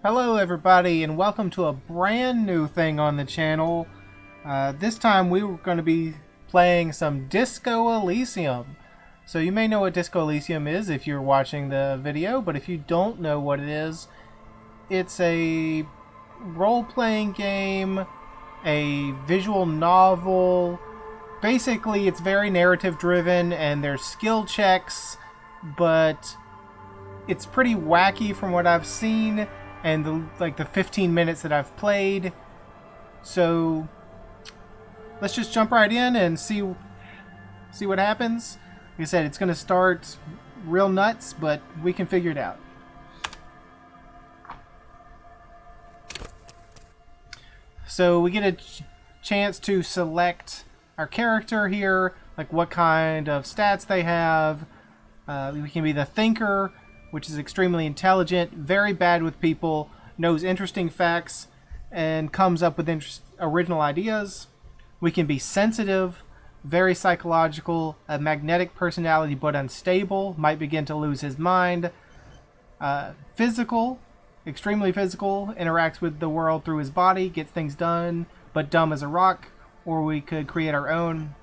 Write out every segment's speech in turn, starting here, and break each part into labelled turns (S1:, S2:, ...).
S1: Hello everybody and welcome to a brand new thing on the channel. This time we were going to be playing some Disco Elysium. So you may know what Disco Elysium is if you're watching the video, but if you don't know what it is, it's a role-playing game, a visual novel. Basically it's very narrative driven and there's skill checks, but it's pretty wacky from what I've seen and the 15 minutes that I've played. So let's just jump right in and see what happens. Like I said, it's going to start real nuts, but we can figure it out. So we get a chance to select our character here, like what kind of stats they have. We can be the thinker, which is extremely intelligent, very bad with people, knows interesting facts, and comes up with original ideas. We can be sensitive, very psychological, a magnetic personality but unstable, might begin to lose his mind. Physical, extremely physical, interacts with the world through his body, gets things done, but dumb as a rock. Or we could create our own.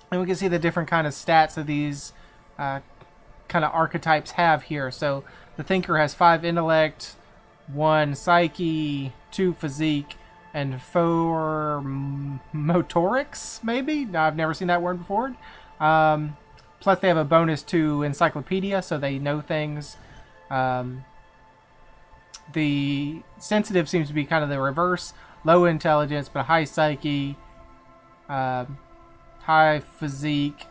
S1: And we can see the different kind of stats that these kind of archetypes have here. So the thinker has 5 intellect, 1 psyche, 2 physique, and 4 motorics, maybe? No, I've never seen that word before. Plus they have a bonus to encyclopedia, so they know things. The sensitive seems to be kind of the reverse. Low intelligence, but high psyche, high physique,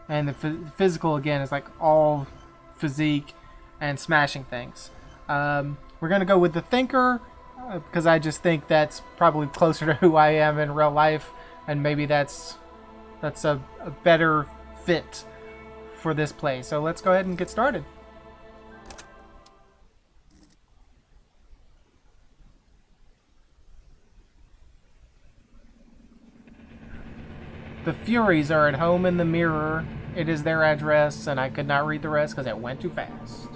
S1: and the physical, again, is like all physique and smashing things. We're going to go with the thinker because I just think that's probably closer to who I am in real life. And maybe that's a better fit for this play. So let's go ahead and get started. The Furies are at home in the mirror. It is their address, and I could not read the rest because it went too fast.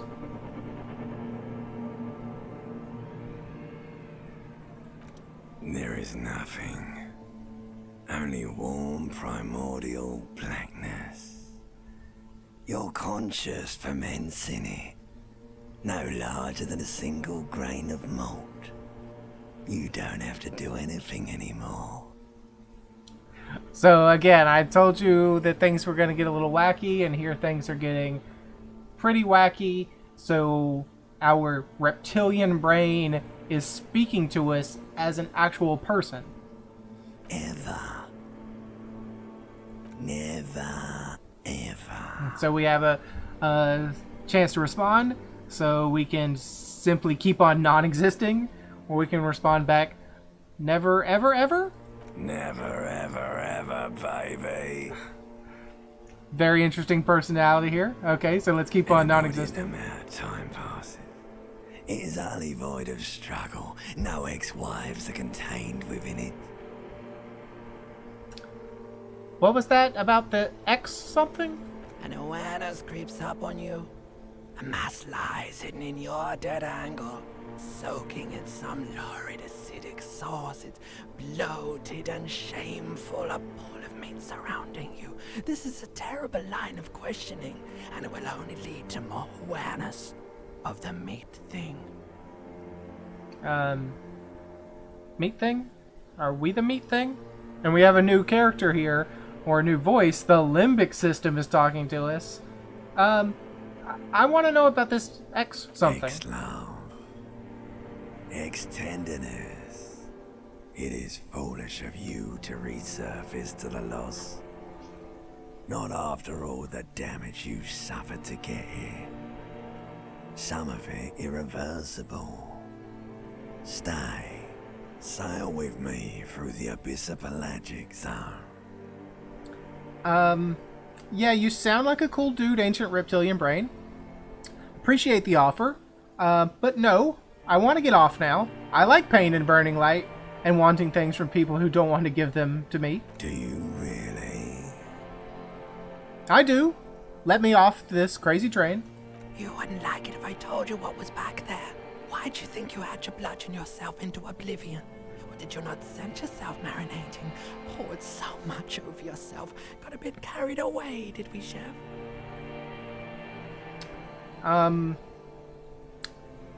S2: There is nothing. Only warm primordial blackness. Your conscious ferments in it. No larger than a single grain of malt. You don't have to do anything anymore.
S1: So again, I told you that things were going to get a little wacky, and here things are getting pretty wacky. So our reptilian brain is speaking to us as an actual person.
S2: Ever. Never, ever.
S1: So we have a chance to respond. So we can simply keep on non-existing, or we can respond back, never, ever, ever?
S2: Never, ever, ever, baby.
S1: Very interesting personality here. Okay, so let's keep on non-existent.
S2: No matter time passes. It is utterly void of struggle. No ex-wives are contained within it.
S1: What was that about the X something?
S3: An awareness creeps up on you. A mass lies hidden in your dead angle, soaking in some lurid acidic sauce. It's bloated and shameful, a pool of meat surrounding you. This is a terrible line of questioning, and it will only lead to more awareness of the meat thing.
S1: Meat thing? Are we the meat thing? And we have a new character here, or a new voice. The limbic system is talking to us. I want to know about this X something.
S2: Ex-love. Ex-tenderness. It is foolish of you to resurface to the loss. Not after all the damage you suffered to get here. Some of it irreversible. Stay. Sail with me through the abyssopelagic zone.
S1: Yeah, you sound like a cool dude, Ancient Reptilian Brain. Appreciate the offer. But no, I want to get off now. I like pain and burning light and wanting things from people who don't want to give them to me.
S2: Do you really?
S1: I do. Let me off this crazy train.
S3: You wouldn't like it if I told you what was back there. Why'd you think you had to bludgeon yourself into oblivion? Or did you not scent yourself marinating? Poured so much over yourself. Got a bit carried away, did we, Chef?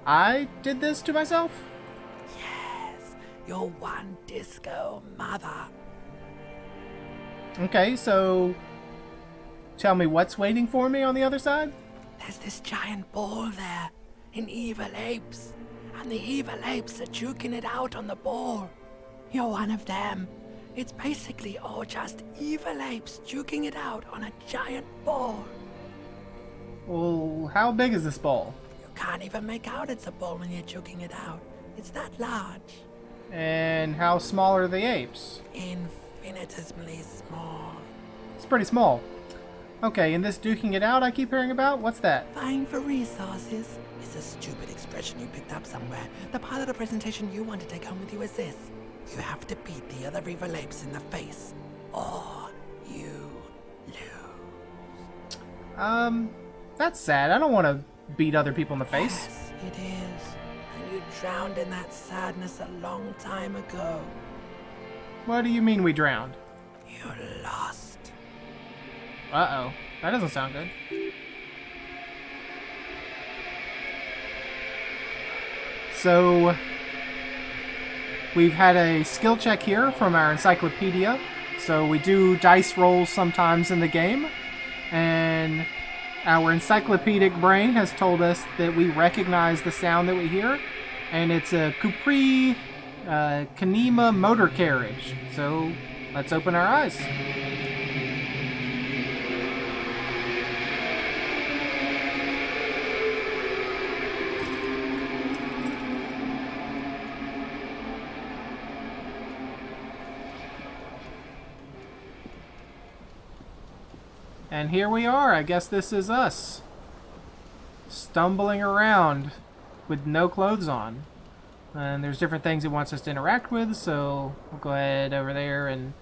S1: I did this to myself?
S3: Yes, your one disco mother.
S1: Okay, so tell me what's waiting for me on the other side?
S3: There's this giant ball there, in evil apes. And the evil apes are juking it out on the ball. You're one of them. It's basically all just evil apes juking it out on a giant ball.
S1: Well, how big is this ball?
S3: You can't even make out it's a ball when you're juking it out. It's that large.
S1: And how small are the apes?
S3: Infinitesimally small.
S1: It's pretty small. Okay, and this duking it out I keep hearing about, what's that?
S3: Vying for resources. It's a stupid expression you picked up somewhere. The part of the presentation you want to take home with you is this. You have to beat the other evil apes in the face, or you lose.
S1: That's sad. I don't want to beat other people in the face.
S3: Yes, it is. And you drowned in that sadness a long time ago.
S1: What do you mean we drowned?
S3: You lost.
S1: Uh-oh. That doesn't sound good. So, we've had a skill check here from our encyclopedia. So we do dice rolls sometimes in the game. And our encyclopedic brain has told us that we recognize the sound that we hear. And it's a Capri Kanema motor carriage. So, let's open our eyes. And here we are. I guess this is us. Stumbling around with no clothes on. And there's different things it wants us to interact with, so we'll go ahead over there and...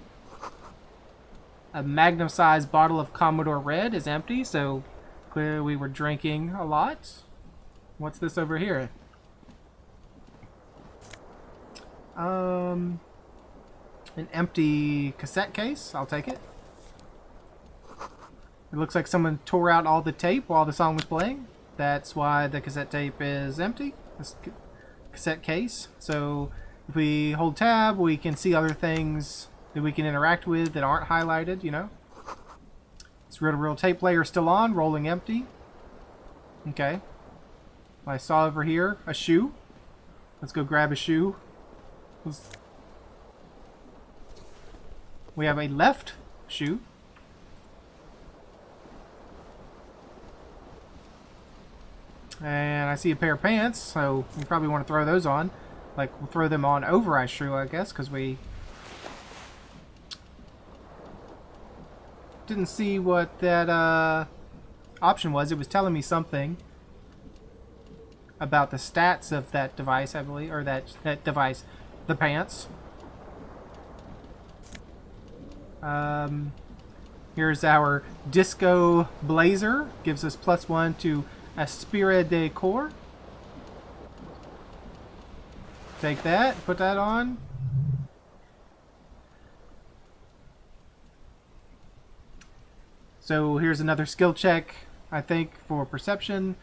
S1: A magnum-sized bottle of Commodore Red is empty, so clearly we were drinking a lot. What's this over here? An empty cassette case. I'll take it. It looks like someone tore out all the tape while the song was playing. That's why the cassette tape is empty. This cassette case. So if we hold tab, we can see other things that we can interact with that aren't highlighted, you know. This reel-to-reel tape player still on, rolling empty. Okay. I saw over here a shoe. Let's go grab a shoe. We have a left shoe. And I see a pair of pants, so we probably want to throw those on. Like, we'll throw them on over our shoe, I guess, because we didn't see what that option was. It was telling me something about the stats of that device, I believe, or that device, the pants. Here's our disco blazer. Gives us +1 to Aspira de Corps. Take that, put that on. So here's another skill check, I think, for perception.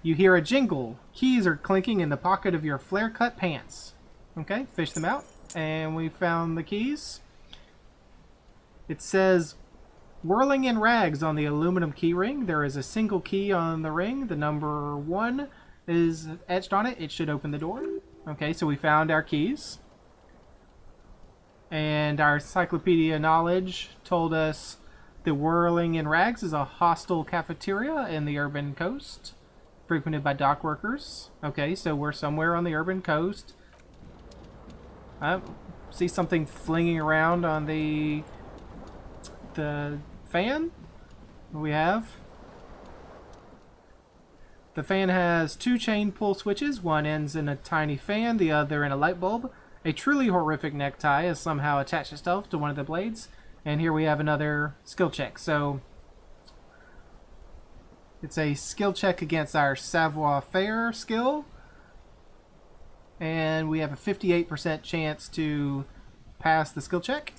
S1: You hear a jingle. Keys are clinking in the pocket of your flare-cut pants. Okay, fish them out. And we found the keys. It says, whirling in rags on the aluminum key ring. There is a single key on the ring. The number 1 is etched on it. It should open the door. Okay, so we found our keys. And our encyclopedia knowledge told us the Whirling in Rags is a hostel cafeteria in the urban coast, frequented by dock workers. Okay, so we're somewhere on the urban coast. I see something flinging around on the fan. What do we have? The fan has 2 chain pull switches. One ends in a tiny fan, the other in a light bulb. A truly horrific necktie has somehow attached itself to one of the blades. And here we have another skill check. So it's a skill check against our savoir-faire skill. And we have a 58% chance to pass the skill check.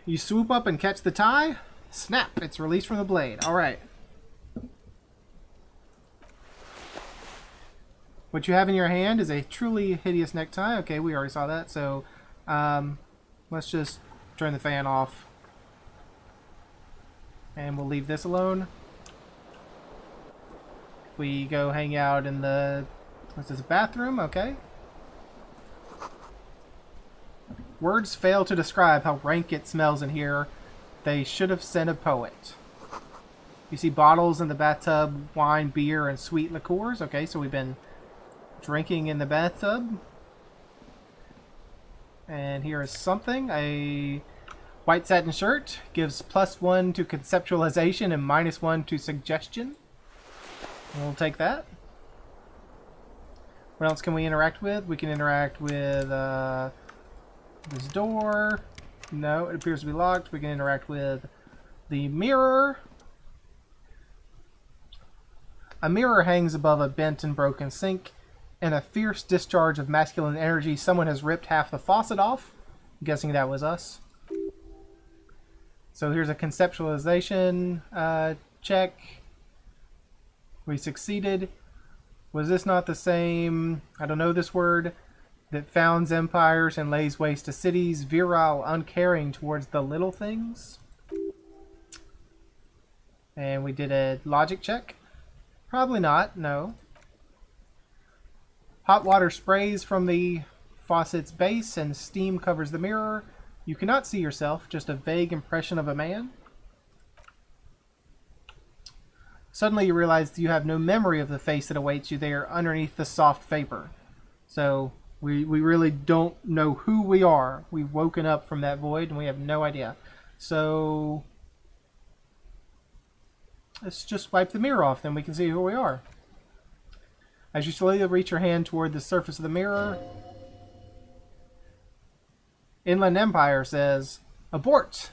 S1: You swoop up and catch the tie. Snap! It's released from the blade. Alright. What you have in your hand is a truly hideous necktie. Okay, we already saw that. So, let's just turn the fan off. And we'll leave this alone. We go hang out in the... What's this, bathroom? Okay. Words fail to describe how rank it smells in here. They should have sent a poet. You see bottles in the bathtub, wine, beer, and sweet liqueurs. Okay, so we've been drinking in the bathtub. And here is something. A white satin shirt gives +1 to conceptualization and -1 to suggestion. We'll take that. What else can we interact with? We can interact with this door. No, it appears to be locked. We can interact with the mirror. A mirror hangs above a bent and broken sink. In a fierce discharge of masculine energy, someone has ripped half the faucet off. I'm guessing that was us. So here's a conceptualization check. We succeeded. Was this not the same, I don't know this word, that founds empires and lays waste to cities, virile, uncaring towards the little things? And we did a logic check. Probably not, no. Hot water sprays from the faucet's base and steam covers the mirror. You cannot see yourself, just a vague impression of a man. Suddenly you realize you have no memory of the face that awaits you there underneath the soft vapor. So we really don't know who we are. We've woken up from that void and we have no idea. So let's just wipe the mirror off, then we can see who we are. As you slowly reach your hand toward the surface of the mirror, Inland Empire says, "Abort!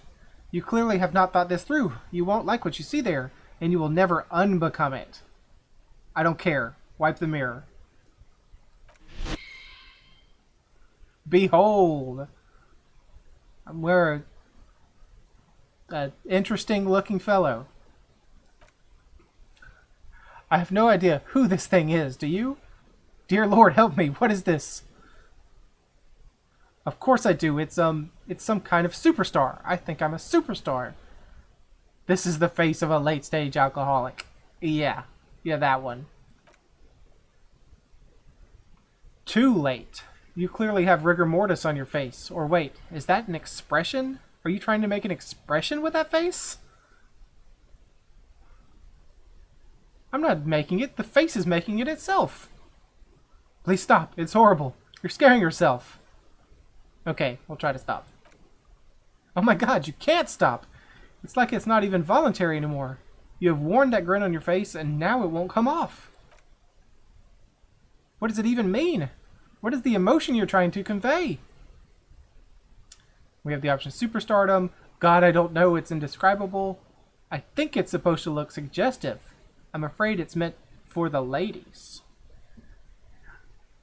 S1: You clearly have not thought this through. You won't like what you see there, and you will never unbecome it. I don't care. Wipe the mirror." Behold! We're an interesting looking fellow. I have no idea who this thing is, do you? Dear Lord, help me. What is this? Of course I do. It's some kind of superstar. I think I'm a superstar. This is the face of a late-stage alcoholic. Yeah, that one. Too late. You clearly have rigor mortis on your face. Or wait, is that an expression? Are you trying to make an expression with that face? I'm not making it. The face is making it itself. Please stop. It's horrible. You're scaring yourself. Okay, we'll try to stop. Oh my god, you can't stop. It's like it's not even voluntary anymore. You have worn that grin on your face and now it won't come off. What does it even mean? What is the emotion you're trying to convey? We have the option superstardom. God, I don't know. It's indescribable. I think it's supposed to look suggestive. I'm afraid it's meant for the ladies.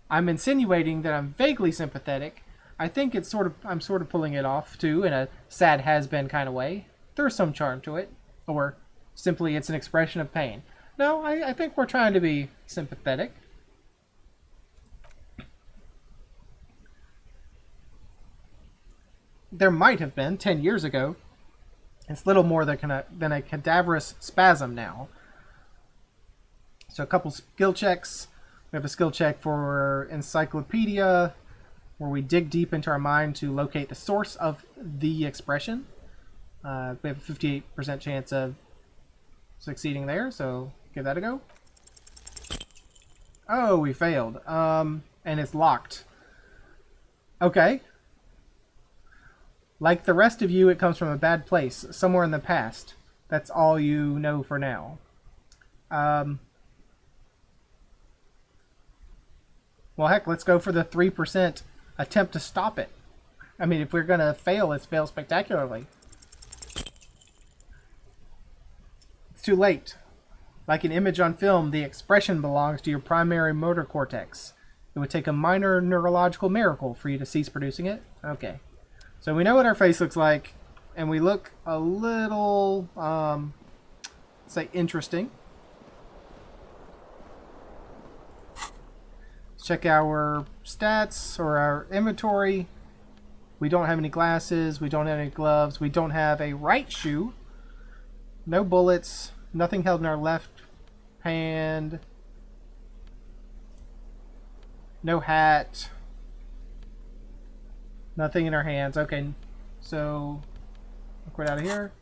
S1: I'm insinuating that I'm vaguely sympathetic. I think it's I'm sort of pulling it off too in a sad has-been kind of way. There's some charm to it. Or simply it's an expression of pain. No, I think we're trying to be sympathetic. There might have been 10 years ago. It's little more than a cadaverous spasm now. So a couple skill checks. We have a skill check for encyclopedia, where we dig deep into our mind to locate the source of the expression. We have a 58% chance of succeeding there, so give that a go. Oh, we failed. And it's locked. Okay. Like the rest of you, it comes from a bad place, somewhere in the past. That's all you know for now. Well, heck, let's go for the 3% attempt to stop it. I mean, if we're going to fail, let's fail spectacularly. It's too late. Like an image on film, the expression belongs to your primary motor cortex. It would take a minor neurological miracle for you to cease producing it. Okay. So we know what our face looks like, and we look a little, say, interesting. Let's check our stats or our inventory. We don't have any glasses. We don't have any gloves. We don't have a right shoe. No bullets. Nothing held in our left hand. No hat. Nothing in our hands. Okay, so look right out of here.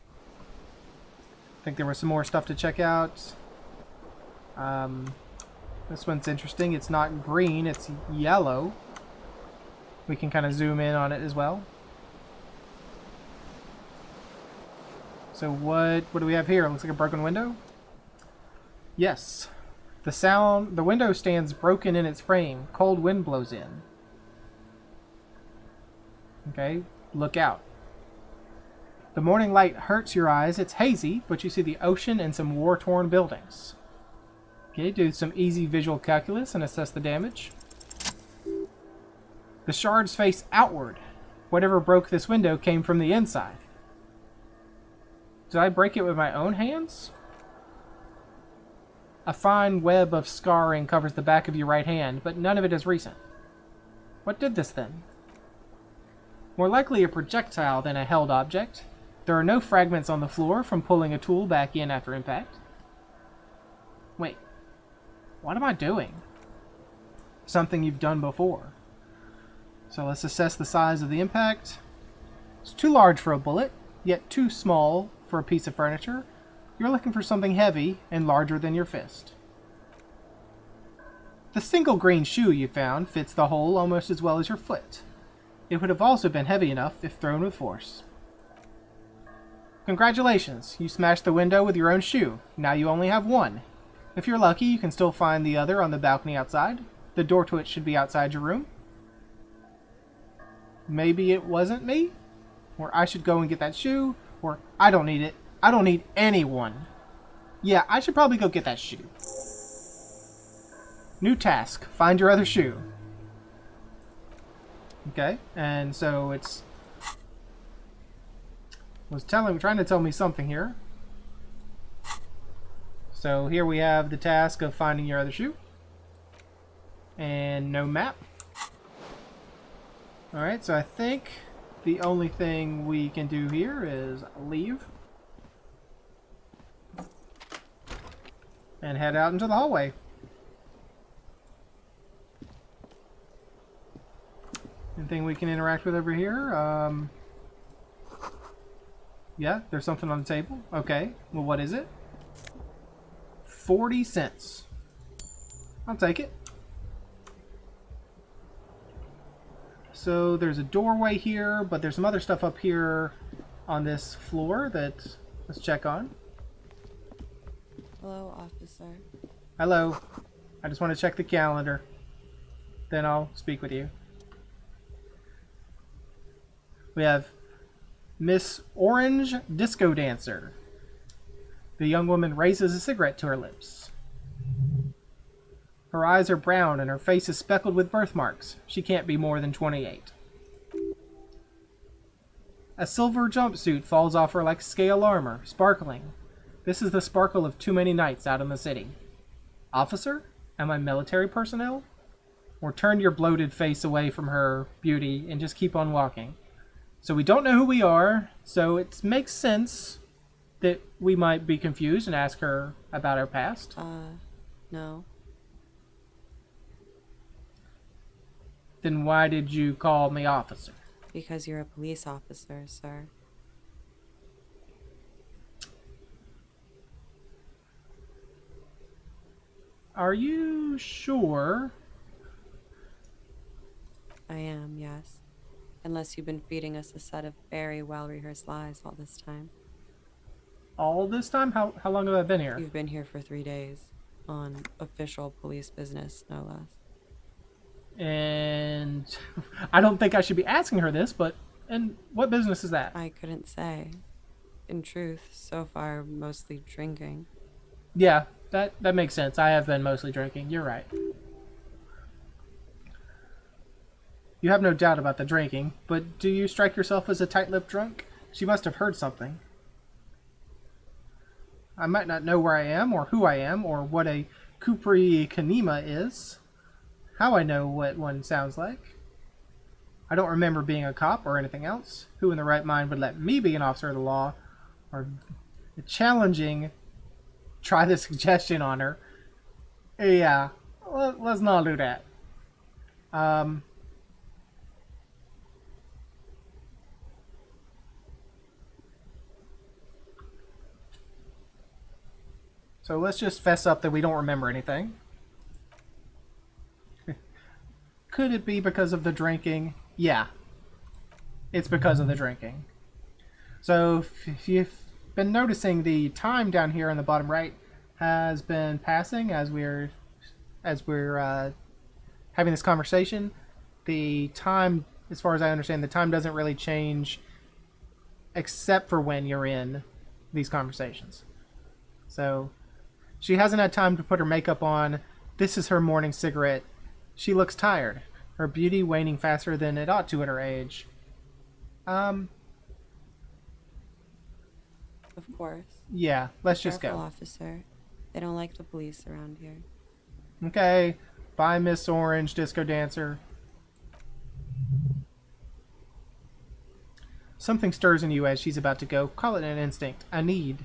S1: I think there was some more stuff to check out. This one's interesting. It's not green, it's yellow. We can kind of zoom in on it as well. So what do we have here? Looks like a broken window. Yes. The window stands broken in its frame. Cold wind blows in. Okay, look out. The morning light hurts your eyes. It's hazy, but you see the ocean and some war-torn buildings. Okay, do some easy visual calculus and assess the damage. The shards face outward. Whatever broke this window came from the inside. Did I break it with my own hands? A fine web of scarring covers the back of your right hand, but none of it is recent. What did this then? More likely a projectile than a held object. There are no fragments on the floor from pulling a tool back in after impact. Wait, what am I doing? Something you've done before. So let's assess the size of the impact. It's too large for a bullet, yet too small for a piece of furniture. You're looking for something heavy and larger than your fist. The single green shoe you found fits the hole almost as well as your foot. It would have also been heavy enough if thrown with force. Congratulations, you smashed the window with your own shoe. Now you only have one. If you're lucky, you can still find the other on the balcony outside. The door to it should be outside your room. Maybe it wasn't me? Or I should go and get that shoe? Or I don't need it. I don't need anyone. Yeah, I should probably go get that shoe. New task. Find your other shoe. Okay, and so it's trying to tell me something here. So here we have the task of finding your other shoe. And no map. Alright, so I think the only thing we can do here is leave. And head out into the hallway. Anything we can interact with over here? Yeah, there's something on the table. Okay, well what is it? 40 cents. I'll take it. So there's a doorway here, but there's some other stuff up here on this floor that let's check on.
S4: Hello, officer.
S1: Hello. I just want to check the calendar. Then I'll speak with you. We have Miss Orange Disco Dancer. The young woman raises a cigarette to her lips. Her eyes are brown and her face is speckled with birthmarks. She can't be more than 28. A silver jumpsuit falls off her like scale armor, sparkling. This is the sparkle of too many nights out in the city. Officer? Am I military personnel? Or turn your bloated face away from her beauty and just keep on walking. So we don't know who we are, so it makes sense that we might be confused and ask her about our past.
S4: No.
S1: Then why did you call me officer?
S4: Because you're a police officer, sir.
S1: Are you sure?
S4: I am, yes. Unless you've been feeding us a set of very well-rehearsed lies all this time.
S1: All this time? How long have I been here?
S4: You've been here for 3 days. On official police business, no less.
S1: And I don't think I should be asking her this, but and what business is that?
S4: I couldn't say. In truth, so far, mostly drinking.
S1: Yeah, That makes sense. I have been mostly drinking. You're right. You have no doubt about the drinking, but do you strike yourself as a tight-lipped drunk? She must have heard something. I might not know where I am, or who I am, or what a Kupri Kanima is. How I know what one sounds like. I don't remember being a cop or anything else. Who in the right mind would let me be an officer of the law? Or challenging, try the suggestion on her. Yeah, let's not do that. So let's just fess up that we don't remember anything. Could it be because of the drinking? Yeah, it's because of the drinking. So if you've been noticing, the time down here in the bottom right has been passing as we're having this conversation. The time, as far as I understand, the time doesn't really change except for when you're in these conversations. So she hasn't had time to put her makeup on. This is her morning cigarette. She looks tired, her beauty waning faster than it ought to at her age.
S4: Of course.
S1: Yeah, let's just
S4: Careful,
S1: go.
S4: officer. They don't like the police around here.
S1: Okay, bye, Miss Orange, disco dancer. Something stirs in you as she's about to go. Call it an instinct, a need.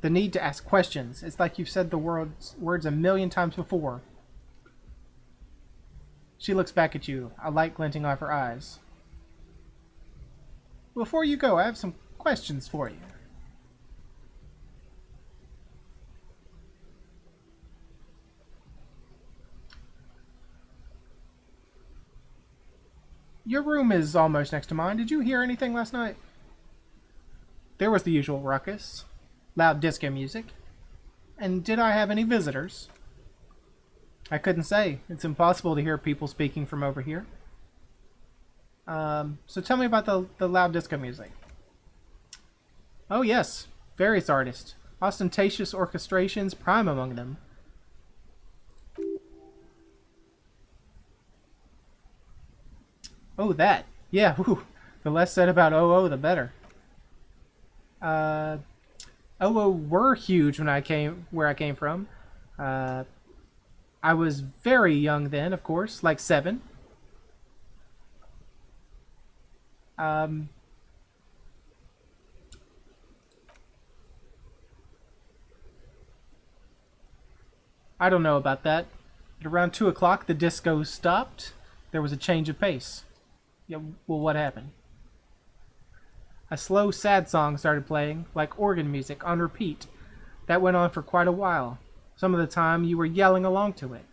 S1: The need to ask questions. It's like you've said the words a million times before. She looks back at you, a light glinting off her eyes. Before you go, I have some questions for you. Your room is almost next to mine. Did you hear anything last night? There was the usual ruckus. Loud disco music. And did I have any visitors? I couldn't say. It's impossible to hear people speaking from over here. So tell me about the loud disco music. Oh yes, various artists. Ostentatious orchestrations prime among them. Oh, that. Yeah, whew. The less said about OO, the better. OO were huge when where I came from. I was very young then, of course, like 7. I don't know about that. At around 2 o'clock, the disco stopped. There was a change of pace. Yeah, well, what happened? A slow, sad song started playing, like organ music, on repeat. That went on for quite a while. Some of the time, you were yelling along to it.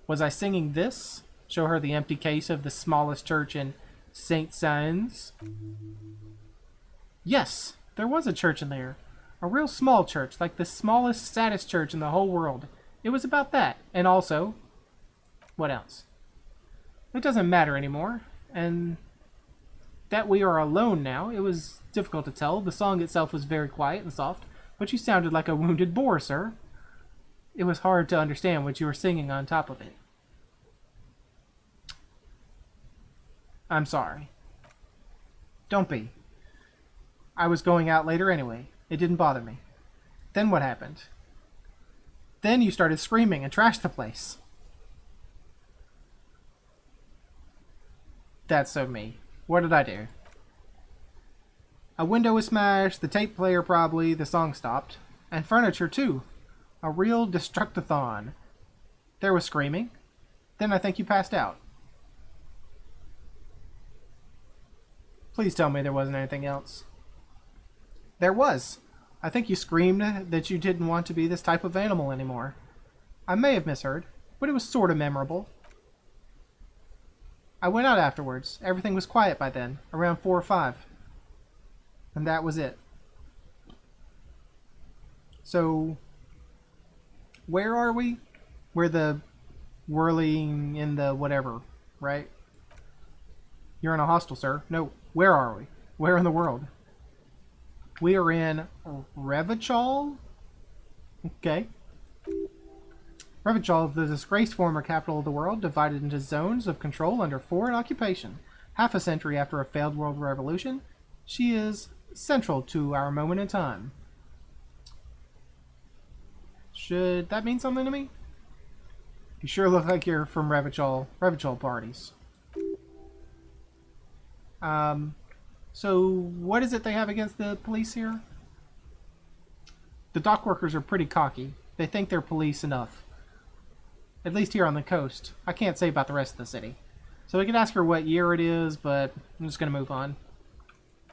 S1: Was I singing this? Show her the empty case of the smallest church in St. Saëns. Yes, there was a church in there. A real small church, like the smallest, saddest church in the whole world. It was about that. And also... what else? It doesn't matter anymore. And that we are alone now, it was difficult to tell. The song itself was very quiet and soft, but you sounded like a wounded boar, sir. It was hard to understand what you were singing on top of it. I'm sorry. Don't be. I was going out later anyway. It didn't bother me. Then what happened? Then you started screaming and trashed the place. That's so me. What did I do? A window was smashed, the tape player probably, the song stopped. And furniture too. A real destructathon. There was screaming. Then I think you passed out. Please tell me there wasn't anything else. There was. I think you screamed that you didn't want to be this type of animal anymore. I may have misheard, but it was sort of memorable. I went out afterwards. Everything was quiet by then, around 4 or 5. And that was it. So, where are we? We're the whirling in the whatever, right? You're in a hostel, sir. No, where are we? Where in the world? We are in Revachol. Okay. Revachol, the disgraced former capital of the world, divided into zones of control under foreign occupation. Half a century after a failed world revolution, she is central to our moment in time. Should that mean something to me? You sure look like you're from Revachol parties. So what is it they have against the police here? The dock workers are pretty cocky. They think they're police enough. At least here on the coast. I can't say about the rest of the city. So we can ask her what year it is, but I'm just going to move on.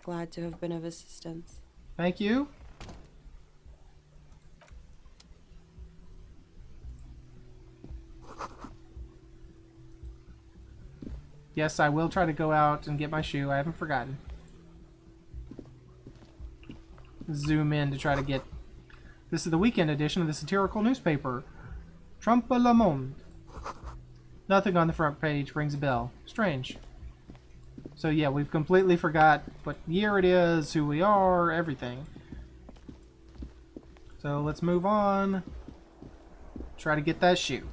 S4: Glad to have been of assistance.
S1: Thank you. Yes, I will try to go out and get my shoe. I haven't forgotten. Zoom in to try to get... This is the weekend edition of the satirical newspaper, Trompe le Monde. Nothing on the front page rings a bell. Strange. So yeah, we've completely forgot what year it is, who we are, everything. So let's move on. Try to get that shoe.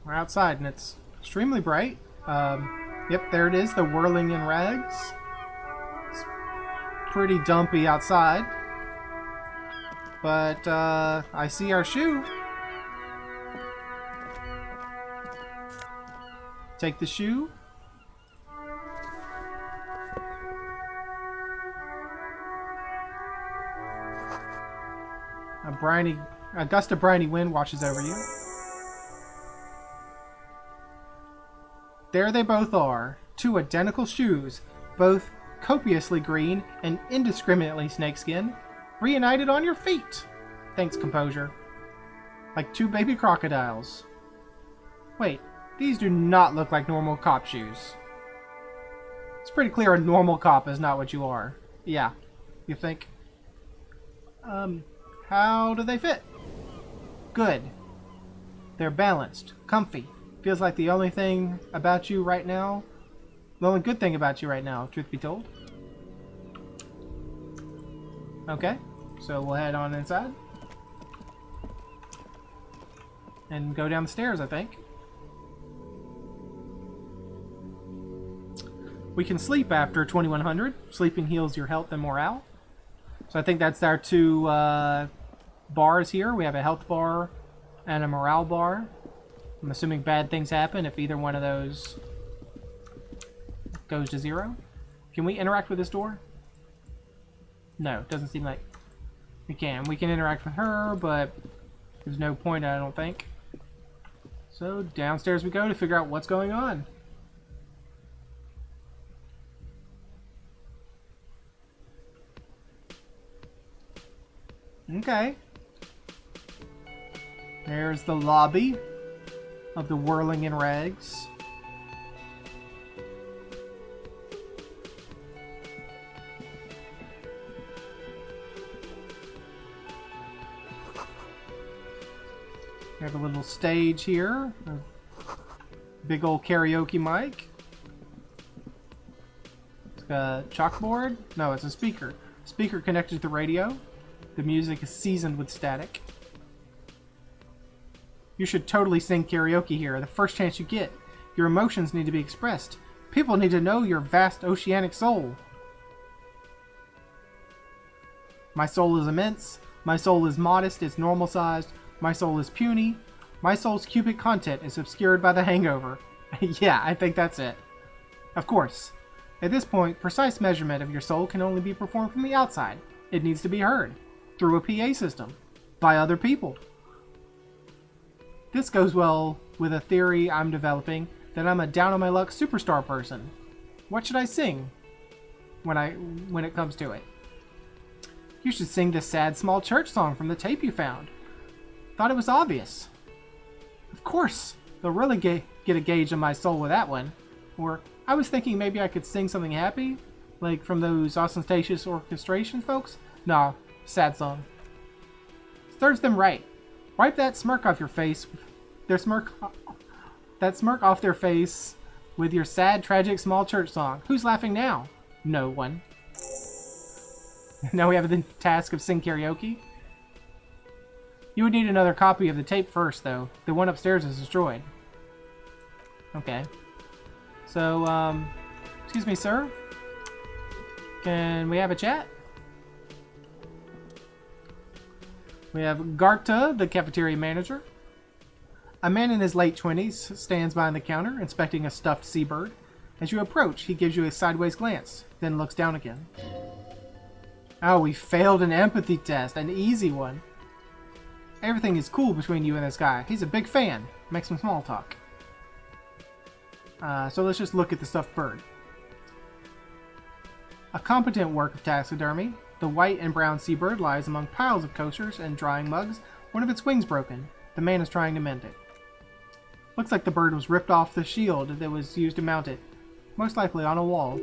S1: We're outside and it's extremely bright. Yep, there it is, the whirling in rags. It's pretty dumpy outside. But I see our shoe. Take the shoe. A gust of briny wind washes over you. There they both are, two identical shoes, both copiously green and indiscriminately snakeskin, reunited on your feet. Thanks, composure. Like two baby crocodiles. Wait, these do not look like normal cop shoes. It's pretty clear a normal cop is not what you are. Yeah, you think? How do they fit? Good. They're balanced, comfy. Feels like the only thing about you right now, the only good thing about you right now, truth be told. Okay, so we'll head on inside. And go down the stairs, I think. We can sleep after 2100. Sleeping heals your health and morale. So I think that's our two bars here. We have a health bar and a morale bar. I'm assuming bad things happen if either one of those goes to 0. Can we interact with this door? No, it doesn't seem like we can. We can interact with her, but there's no point, I don't think. So downstairs we go to figure out what's going on. Okay. There's the lobby of the whirling in rags. We have a little stage here. A big old karaoke mic. It's a chalkboard. No, it's a speaker. Speaker connected to the radio. The music is seasoned with static. You should totally sing karaoke here, the first chance you get. Your emotions need to be expressed. People need to know your vast oceanic soul. My soul is immense. My soul is modest, it's normal sized. My soul is puny. My soul's cubic content is obscured by the hangover. Yeah, I think that's it. Of course. At this point, precise measurement of your soul can only be performed from the outside. It needs to be heard. Through a PA system. By other people. This goes well with a theory I'm developing that I'm a down-on-my-luck superstar person. What should I sing when it comes to it? You should sing the sad small church song from the tape you found. Thought it was obvious. Of course, they'll really get a gauge of my soul with that one. Or I was thinking maybe I could sing something happy. Like from those ostentatious orchestration folks? Nah, sad song. Serves them right. Wipe that smirk off your face. That smirk off their face with your sad, tragic small church song. Who's laughing now? No one. Now we have the task of sing karaoke. You would need another copy of the tape first, though. The one upstairs is destroyed. Okay. So, excuse me, sir. Can we have a chat? We have Garta, the cafeteria manager. A man in his late 20s stands behind the counter, inspecting a stuffed seabird. As you approach, he gives you a sideways glance, then looks down again. Oh, we failed an empathy test, an easy one. Everything is cool between you and this guy. He's a big fan. Make some small talk. So let's just look at the stuffed bird. A competent work of taxidermy. The white and brown seabird lies among piles of coasters and drying mugs. One of its wings broken. The man is trying to mend it. Looks like the bird was ripped off the shield that was used to mount it. Most likely on a wall.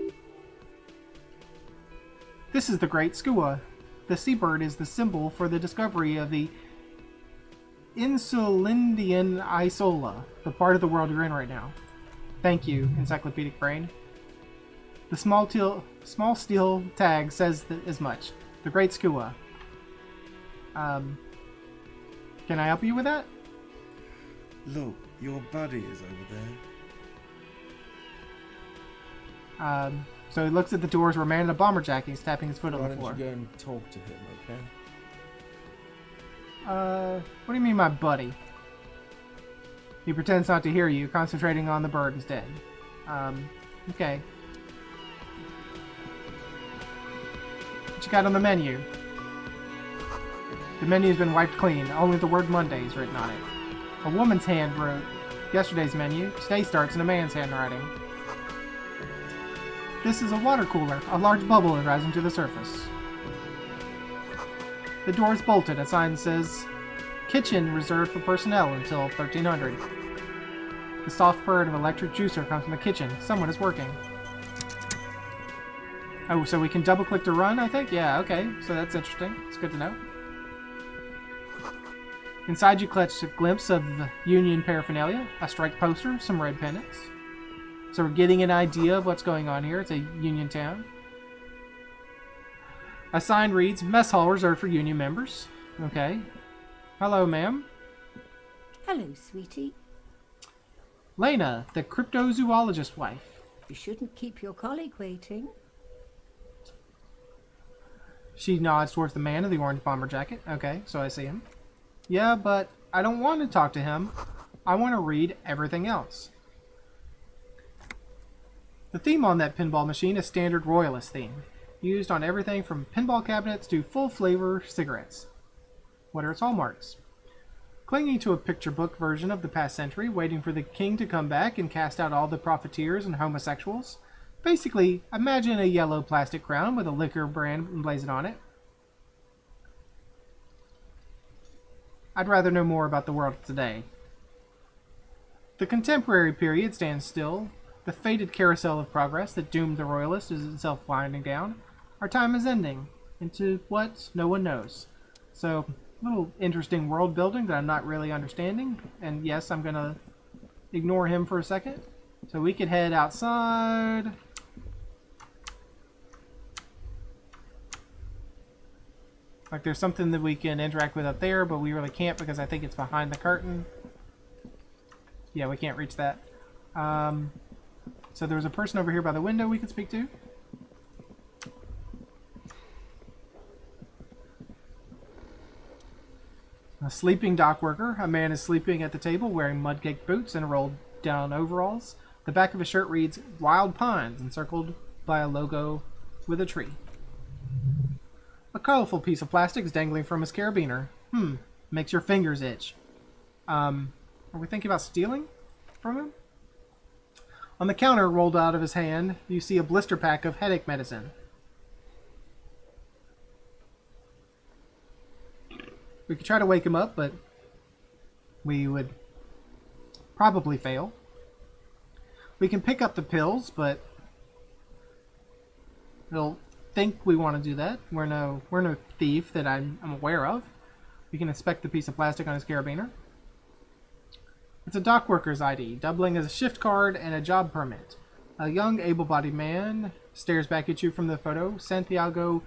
S1: This is the Great Skua. The seabird is the symbol for the discovery of the Insulindian Isola, the part of the world you're in right now. Thank you, Encyclopedic Brain. The small steel tag says as much. The Great Skua. Can I help you with that?
S5: Look, your buddy is over there.
S1: So he looks at the doors where a man in a bomber jacket is tapping his foot on
S5: Why
S1: the
S5: don't
S1: floor.
S5: you go and talk to him, okay?
S1: What do you mean, my buddy? He pretends not to hear you, concentrating on the bird instead. Okay. What you got on the menu? The menu's been wiped clean. Only the word Monday is written on it. A woman's hand wrote yesterday's menu. Today starts in a man's handwriting. This is a water cooler. A large bubble is rising to the surface. The door is bolted. A sign says, "Kitchen reserved for personnel until 1300. The soft purr of electric juicer comes from the kitchen. Someone is working. Oh, so we can double-click to run, I think? Yeah, okay. So that's interesting. It's good to know. Inside you catch a glimpse of the Union paraphernalia, a strike poster, some red pennants. So we're getting an idea of what's going on here. It's a Union town. A sign reads, "Mess hall reserved for Union members." Okay. Hello, ma'am.
S6: Hello, sweetie.
S1: Lena, the cryptozoologist wife.
S6: You shouldn't keep your colleague waiting.
S1: She nods towards the man in the orange bomber jacket. Okay, so I see him. Yeah, but I don't want to talk to him. I want to read everything else. The theme on that pinball machine is standard royalist theme, used on everything from pinball cabinets to full-flavor cigarettes. What are its hallmarks? Clinging to a picture book version of the past century, waiting for the king to come back and cast out all the profiteers and homosexuals. Basically, imagine a yellow plastic crown with a liquor brand emblazoned on it. I'd rather know more about the world of today. The contemporary period stands still. The fated carousel of progress that doomed the royalists is itself winding down. Our time is ending into what no one knows. So, a little interesting world building that I'm not really understanding. And yes, I'm going to ignore him for a second. So we could head outside. Like there's something that we can interact with up there, but we really can't because I think it's behind the curtain. Yeah, we can't reach that. So there's a person over here by the window we could speak to. A sleeping dock worker. A man is sleeping at the table wearing mud-caked boots and rolled down overalls. The back of his shirt reads Wild Pines, encircled by a logo with a tree. A colorful piece of plastic is dangling from his carabiner. Makes your fingers itch. Are we thinking about stealing from him? On the counter, rolled out of his hand, you see a blister pack of headache medicine. We could try to wake him up, but we would probably fail. We can pick up the pills, but They'll think we want to do that. We're no thief that I'm aware of. We can inspect the piece of plastic on his carabiner. It's a dock worker's ID, doubling as a shift card and a job permit. A young, able-bodied man stares back at you from the photo. Santiago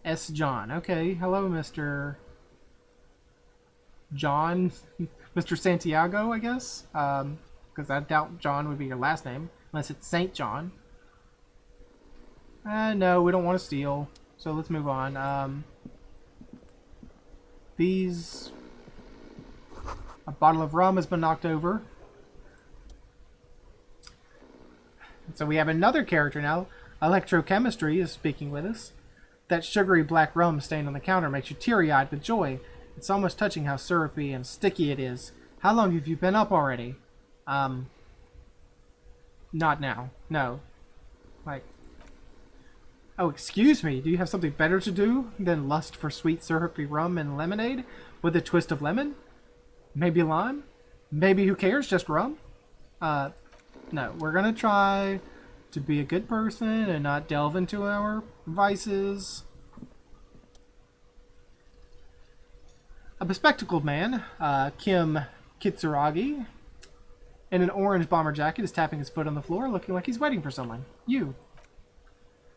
S1: S. John. Okay, hello, Mr. John. Mr. Santiago, I guess? Because I doubt John would be your last name, unless it's Saint John. No, we don't want to steal, so let's move on. A bottle of rum has been knocked over. So we have another character now. Electrochemistry is speaking with us. That sugary black rum stained on the counter makes you teary-eyed with joy. It's almost touching how syrupy and sticky it is. How long have you been up already? Not now. No. Like... Oh, excuse me. Do you have something better to do than lust for sweet syrupy rum and lemonade with a twist of lemon? Maybe lime? Maybe who cares? Just rum? No. We're gonna try to be a good person and not delve into our vices. A bespectacled man, Kim Kitsuragi, in an orange bomber jacket is tapping his foot on the floor, looking like he's waiting for someone. You.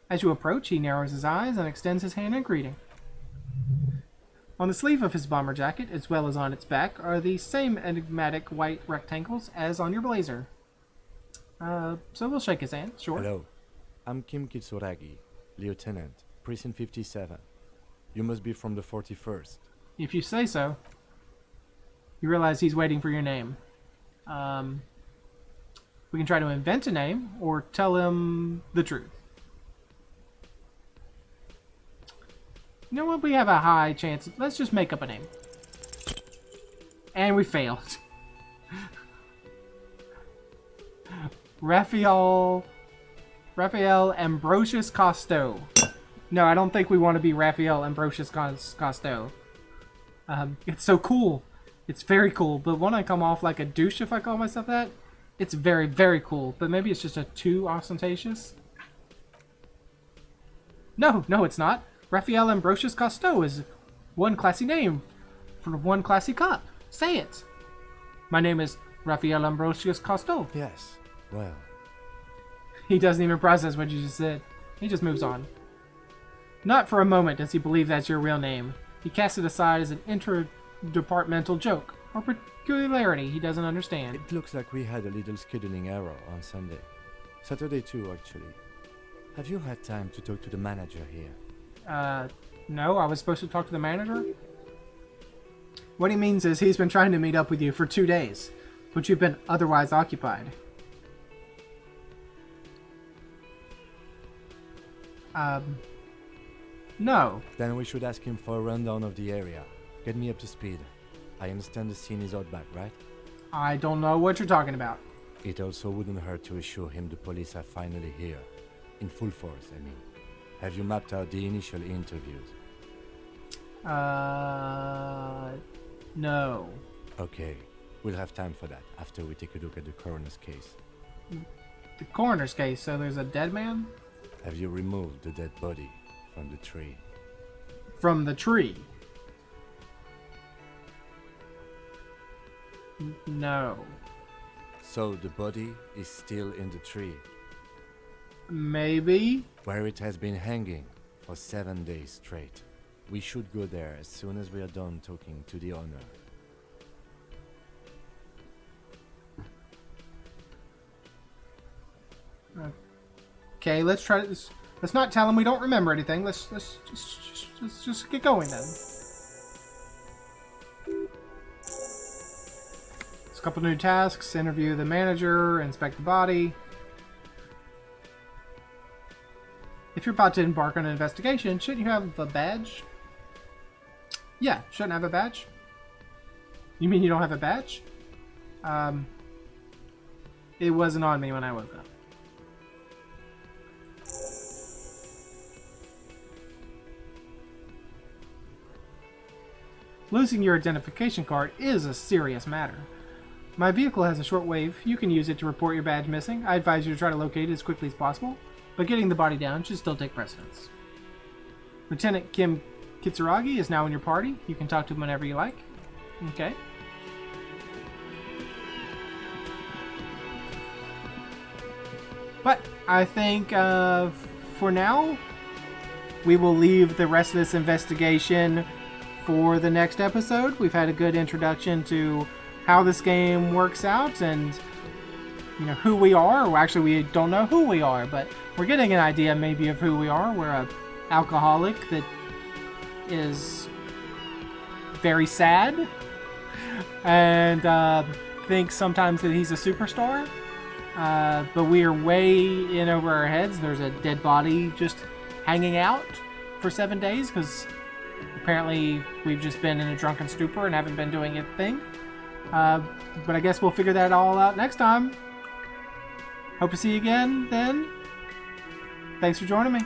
S1: As you approach, he narrows his eyes and extends his hand in greeting. On the sleeve of his bomber jacket, as well as on its back, are the same enigmatic white rectangles as on your blazer. So we'll shake his hand, sure.
S7: Hello, I'm Kim Kitsuragi, Lieutenant, Precinct 57. You must be from the 41st.
S1: If you say so. You realize he's waiting for your name. We can try to invent a name, or tell him the truth. You know what? We have a high chance. Let's just make up a name. And we failed. Raphael Ambrosius Costo. No, I don't think we want to be Raphael Ambrosius Costo. It's so cool. It's very cool. But won't I come off like a douche if I call myself that? It's very, very cool. But maybe it's just a too ostentatious. No, it's not. Raphael Ambrosius Costo is one classy name for one classy cup. Say it. My name is Raphael Ambrosius Costo.
S7: Yes, well.
S1: He doesn't even process what you just said. He just moves on. Not for a moment does he believe that's your real name. He casts it aside as an interdepartmental joke or peculiarity he doesn't understand.
S7: It looks like we had a little scheduling error on Sunday. Saturday too, actually. Have you had time to talk to the manager here?
S1: No, I was supposed to talk to the manager? What he means is he's been trying to meet up with you for 2 days, but you've been otherwise occupied. No.
S7: Then we should ask him for a rundown of the area. Get me up to speed. I understand the scene is out back, right?
S1: I don't know what you're talking about.
S7: It also wouldn't hurt to assure him the police are finally here. In full force, I mean. Have you mapped out the initial interviews?
S1: No.
S7: Okay, we'll have time for that after we take a look at the coroner's case.
S1: The coroner's case, so there's a dead man?
S7: Have you removed the dead body from the tree?
S1: From the tree? No.
S7: So the body is still in the tree?
S1: Maybe?
S7: Where it has been hanging for 7 days straight. We should go there as soon as we are done talking to the owner.
S1: Okay, let's try this. Let's not tell him we don't remember anything. Let's just get going then. There's a couple new tasks. Interview the manager, inspect the body. If you're about to embark on an investigation, shouldn't you have a badge? Yeah, shouldn't have a badge. You mean you don't have a badge? It wasn't on me when I woke up. Losing your identification card is a serious matter. My vehicle has a shortwave. You can use it to report your badge missing. I advise you to try to locate it as quickly as possible. but getting the body down should still take precedence. Lieutenant Kim Kitsuragi is now in your party. You can talk to him whenever you like. Okay. But I think for now, we will leave the rest of this investigation for the next episode. We've had a good introduction to how this game works out and, you know, who we are. Well, actually, we don't know who we are, but we're getting an idea maybe of who we are. We're a alcoholic that is very sad and thinks sometimes that he's a superstar. But we are way in over our heads. There's a dead body just hanging out for 7 days because apparently we've just been in a drunken stupor and haven't been doing a thing. But I guess we'll figure that all out next time. Hope to see you again then. Thanks for joining me.